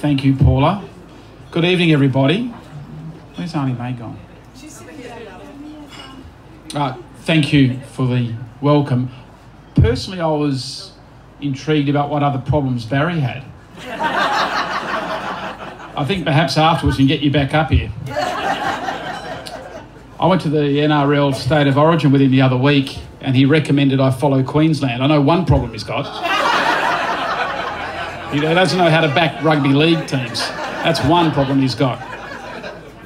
Thank you, Paula. Good evening, everybody. Where's Auntie May gone? Thank you for the welcome. Personally, I was intrigued about what other problems Barry had. I think perhaps afterwards we can get you back up here. I went to the NRL State of Origin with him the other week and he recommended I follow Queensland. I know one problem he's got. He doesn't know how to back rugby league teams. That's one problem he's got.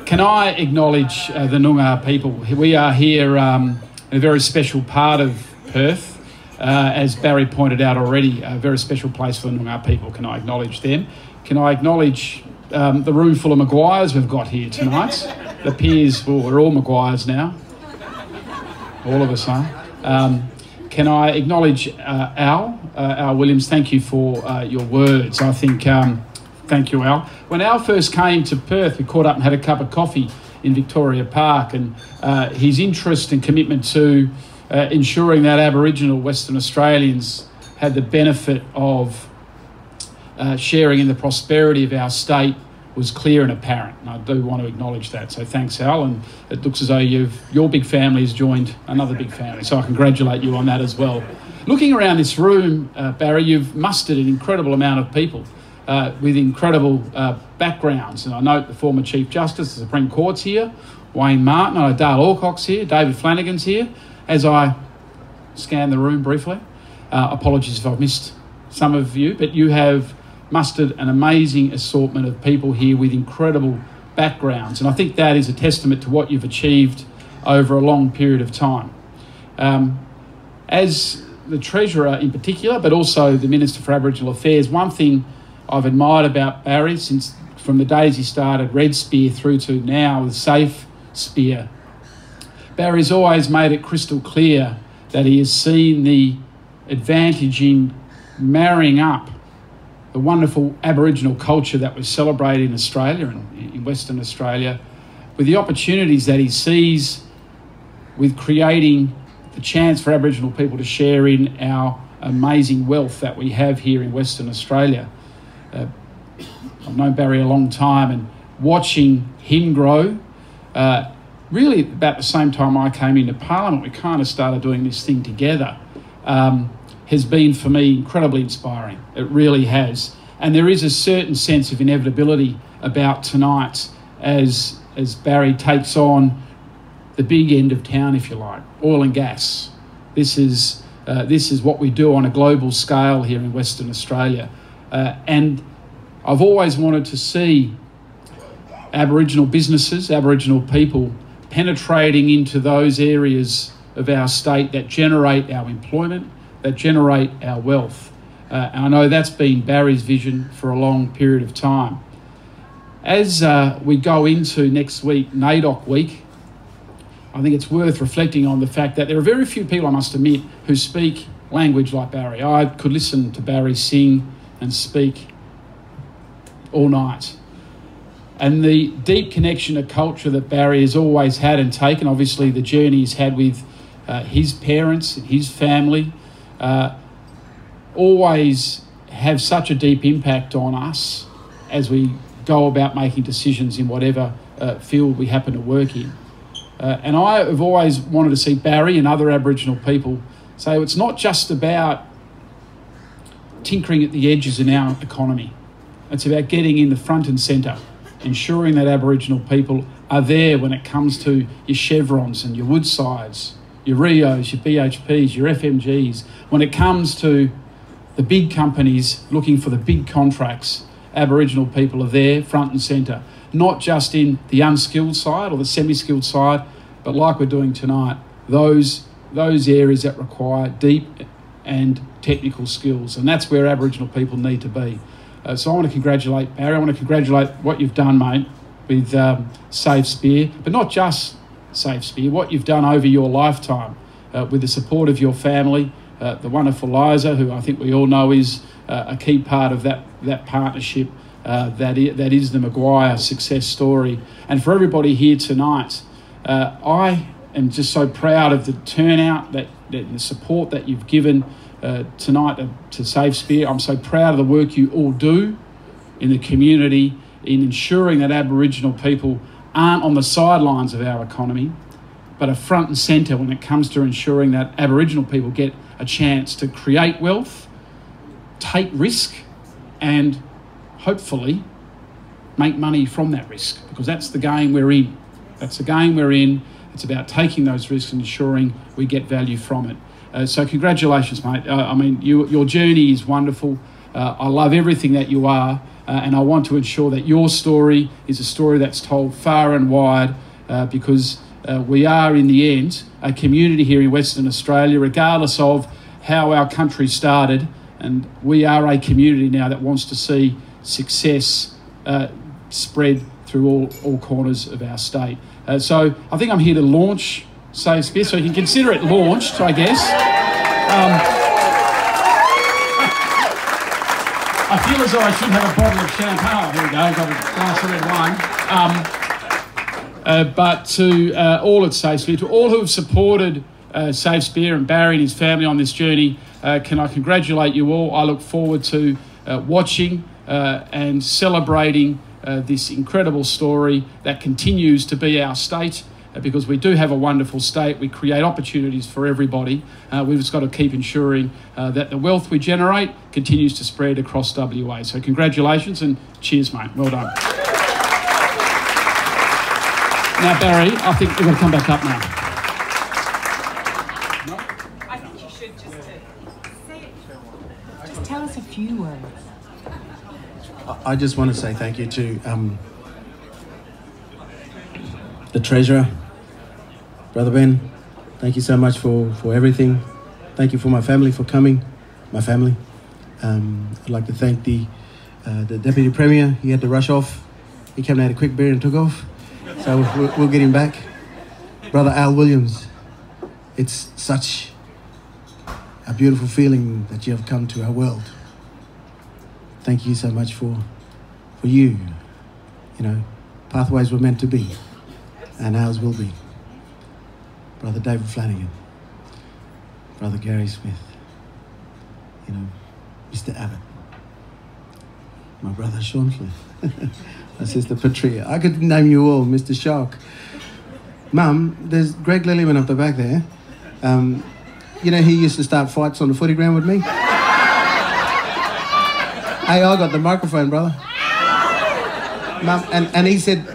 Can I acknowledge the Noongar people? We are here in a very special part of Perth. As Barry pointed out already, a very special place for the Noongar people. Can I acknowledge them? Can I acknowledge the room full of Maguires we've got here tonight? The peers, well, we're all Maguires now. All of us are. Can I acknowledge Al Williams? Thank you for your words. I think, thank you, Al. When Al first came to Perth, we caught up and had a cup of coffee in Victoria Park, and his interest and commitment to ensuring that Aboriginal Western Australians had the benefit of sharing in the prosperity of our state was clear and apparent, and I do want to acknowledge that. So thanks, Al, and it looks as though your big family has joined another big family, so I congratulate you on that as well. Looking around this room, Barry, you've mustered an incredible amount of people with incredible backgrounds, and I note the former Chief Justice of the Supreme Court's here, Wayne Martin, I know Dale Alcock's here, David Flanagan's here. As I scan the room briefly, apologies if I've missed some of you, but you have mustered an amazing assortment of people here with incredible backgrounds, and I think that is a testament to what you've achieved over a long period of time. As the Treasurer in particular, but also the Minister for Aboriginal Affairs, one thing I've admired about Barry from the days he started Red Spear through to now with Safespear, Barry's always made it crystal clear that he has seen the advantage in marrying up the wonderful Aboriginal culture that we celebrate in Australia and in Western Australia with the opportunities that he sees with creating the chance for Aboriginal people to share in our amazing wealth that we have here in Western Australia. I've known Barry a long time, and watching him grow, really about the same time I came into Parliament, we kind of started doing this thing together, has been for me incredibly inspiring. It really has. And there is a certain sense of inevitability about tonight as Barry takes on the big end of town, if you like, oil and gas. This is what we do on a global scale here in Western Australia. And I've always wanted to see Aboriginal businesses, Aboriginal people penetrating into those areas of our state that generate our employment, that generate our wealth. And I know that's been Barry's vision for a long period of time. As we go into next week, NAIDOC week, I think it's worth reflecting on the fact that there are very few people, I must admit, who speak language like Barry. I could listen to Barry sing and speak all night. And the deep connection to culture that Barry has always had and taken, obviously the journey he's had with his parents, his family, always have such a deep impact on us as we go about making decisions in whatever field we happen to work in. And I have always wanted to see Barry and other Aboriginal people say it's not just about tinkering at the edges in our economy. It's about getting in the front and centre, ensuring that Aboriginal people are there when it comes to your Chevrons and your Woodsides, your Rios, your BHPs, your FMGs. When it comes to the big companies looking for the big contracts, Aboriginal people are there front and centre, not just in the unskilled side or the semi-skilled side, but like we're doing tonight, those areas that require deep and technical skills. And that's where Aboriginal people need to be. So I want to congratulate Barry. I want to congratulate what you've done, mate, with Safespear, but not just Safespear, what you've done over your lifetime with the support of your family, the wonderful Liza, who I think we all know is a key part of that partnership that is the Maguire success story. And for everybody here tonight, I am just so proud of the turnout, the support that you've given tonight to Safespear. I'm so proud of the work you all do in the community, in ensuring that Aboriginal people aren't on the sidelines of our economy, but are front and centre when it comes to ensuring that Aboriginal people get a chance to create wealth, take risk, and hopefully make money from that risk, because that's the game we're in. That's the game we're in. It's about taking those risks and ensuring we get value from it. So congratulations, mate. I mean, your journey is wonderful. I love everything that you are, and I want to ensure that your story is a story that's told far and wide, because we are, in the end, a community here in Western Australia, regardless of how our country started, and we are a community now that wants to see success spread through all corners of our state. So I think I'm here to launch Safespear, so you can consider it launched, I guess. I feel as though I should have a bottle of champagne. Here we go, I've got a glass of red wine. But to all at Safespear, to all who have supported Safespear and Barry and his family on this journey, can I congratulate you all. I look forward to watching and celebrating this incredible story that continues to be our state, because we do have a wonderful state. We create opportunities for everybody. We've just got to keep ensuring that the wealth we generate continues to spread across WA. So congratulations and cheers, mate. Well done. Now, Barry, I think we're going to come back up now. I think you should just say it. Just tell us a few words. I just want to say thank you to the Treasurer, Brother Ben. Thank you so much for everything. Thank you for my family for coming, my family. I'd like to thank the Deputy Premier. He had to rush off. He came and had a quick beer and took off. So we'll get him back. Brother Al Williams, it's such a beautiful feeling that you have come to our world. Thank you so much for you. You know, pathways were meant to be, and ours will be. Brother David Flanagan, Brother Gary Smith, you know, Mr. Abbott, my brother Sean Smith, my sister Patria. I could name you all, Mr. Shark. Mum, there's Greg Lillyman up the back there. You know, he used to start fights on the footy ground with me. Hey, I got the microphone, brother. Mum, and he said,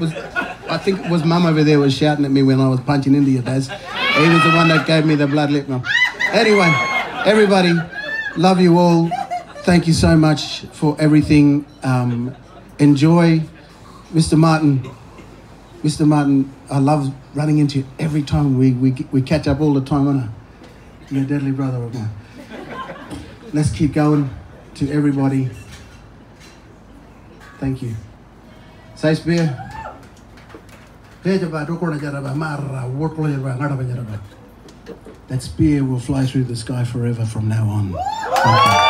I think it was Mum over there was shouting at me when I was punching into your dads. He was the one that gave me the blood lip, Mum. Anyway, everybody, love you all. Thank you so much for everything. Enjoy. Mr. Martin, I love running into you every time. We catch up all the time, on you're a deadly brother of mine. Let's keep going. To everybody, thank you. Safespear. That spear will fly through the sky forever from now on. Thank you.